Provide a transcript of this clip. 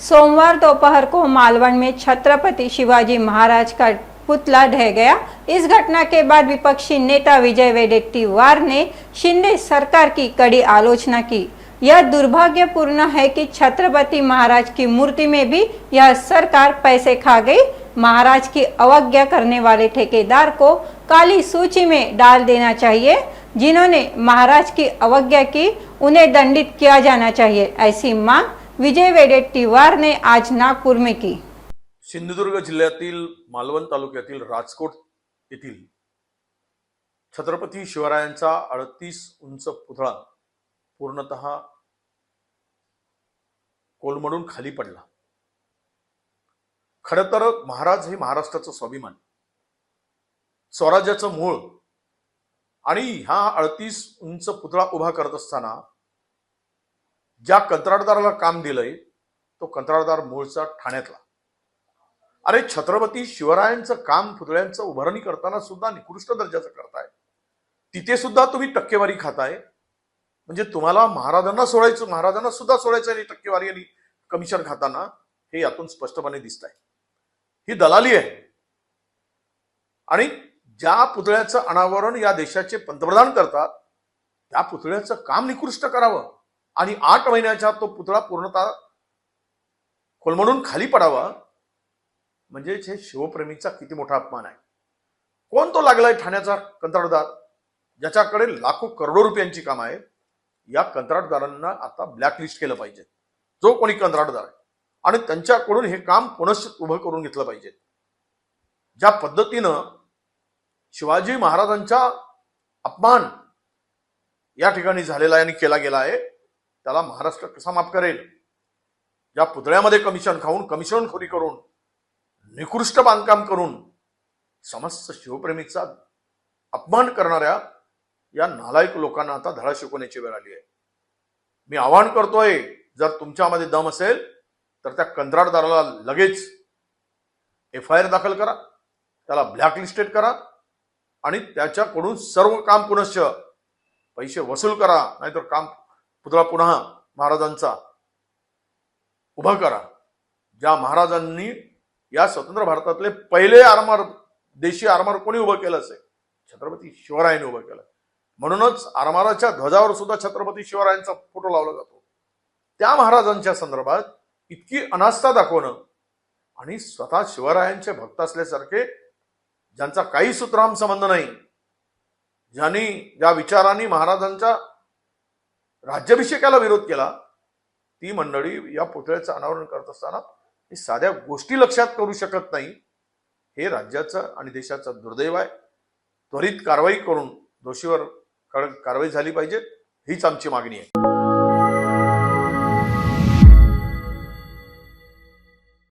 सोमवार दोपहर को मालवण में छत्रपति शिवाजी महाराज का पुतला ढह गया। इस घटना के बाद विपक्षी नेता विजय वडेट्टीवार ने शिंदे सरकार की कड़ी आलोचना की। यह दुर्भाग्यपूर्ण है कि छत्रपति महाराज की मूर्ति में भी यह सरकार पैसे खा गई। महाराज की अवज्ञा करने वाले ठेकेदार को काली सूची में डाल देना चाहिए। जिन्होंने महाराज की अवज्ञा की उन्हें दंडित किया जाना चाहिए, ऐसी मांग विजय वडेट्टीवार ने आज नागपूर में की। सिंधुदुर्ग जिल्ह्यातील मालवण तालुक्यातील राजकोट येथील छत्रपती शिवरायांचा 38 उंच पुतळा पूर्णतः कोलमडून खाली पडला। खरं तर महाराज हे महाराष्ट्राचं स्वाभिमान, स्वराज्याचं मूळ, आणि हा 38 उंच पुतळा उभा करत असताना ज्या कंत्राटदाराला काम दिलंय तो कंत्राटदार मूळचा ठाण्यातला। अरे छत्रपती शिवरायांचं काम पुतळ्यांचं उभारणी करताना सुद्धा निकृष्ट दर्जाचं करताय, तिथे सुद्धा तुम्ही टक्केवारी खाताय। म्हणजे तुम्हाला महाराजांना सुद्धा सोडायचं आणि टक्केवारी आणि कमिशन खाताना हे यातून स्पष्टपणे दिसत आहे। ही दलाली आहे। आणि ज्या पुतळ्याचं अनावरण या देशाचे पंतप्रधान करतात त्या पुतळ्याचं काम निकृष्ट करावं आणि 8 महिन्याच्या तो पुतळा पूर्णतः कोलमडून खाली पडावा, म्हणजे हे शिवप्रेमीचा किती मोठा अपमान आहे। कोण तो लागलाय ठाण्याचा कंत्राटदार, ज्याच्याकडे लाखो करोडो रुपयांची काम आहे। या कंत्राटदारांना आता ब्लॅकलिस्ट केलं पाहिजे, जो कोणी कंत्राटदार आहे, आणि त्यांच्याकडून हे काम पुनश्च उभं करून घेतलं पाहिजे। ज्या पद्धतीनं शिवाजी महाराजांचा अपमान या ठिकाणी झालेला आहे आणि केला गेला आहे, त्याला महाराष्ट्र कसा माफ करेल? ज्या पुतळ्यामध्ये कमिशन खाऊन, कमिशनखोरी करून, निकृष्ट बांधकाम करून समस्त शिवप्रेमीचा अपमान करणाऱ्या या नालायक लोकांना आता धडा शिकवण्याची वेळ आली आहे। मी आवाहन करतोय, जर तुमच्यामध्ये दम असेल तर त्या कंत्राटदाराला लगेच FIR दाखल करा, त्याला ब्लॅकलिस्टेड करा आणि त्याच्याकडून सर्व काम पुनश्च पैसे वसूल करा, नाहीतर काम पुतळा पुन्हा महाराजांचा उभा करा। ज्या महाराजांनी या स्वतंत्र भारतातले पहिले देशी आरमार कोणी उभं केलं असेल? छत्रपती शिवरायांनी उभं केलं। म्हणूनच आरमाराच्या ध्वजावर सुद्धा छत्रपती शिवरायांचा फोटो लावला जातो। त्या महाराजांच्या संदर्भात इतकी अनास्था दाखवणं आणि स्वतः शिवरायांचे भक्त असल्यासारखे, ज्यांचा काही सूत्राम संबंध नाही, ज्या विचारांनी महाराजांच्या राज्याभिषेकाला विरोध केला, ती मंडळी या पुतळ्याचं अनावरण करत असताना ही साध्या गोष्टी लक्षात करू शकत नाही। हे राज्याचं आणि देशाचं दुर्दैव आहे। त्वरित कारवाई करून दोषीवर कडक कारवाई झाली पाहिजे, हीच आमची मागणी आहे।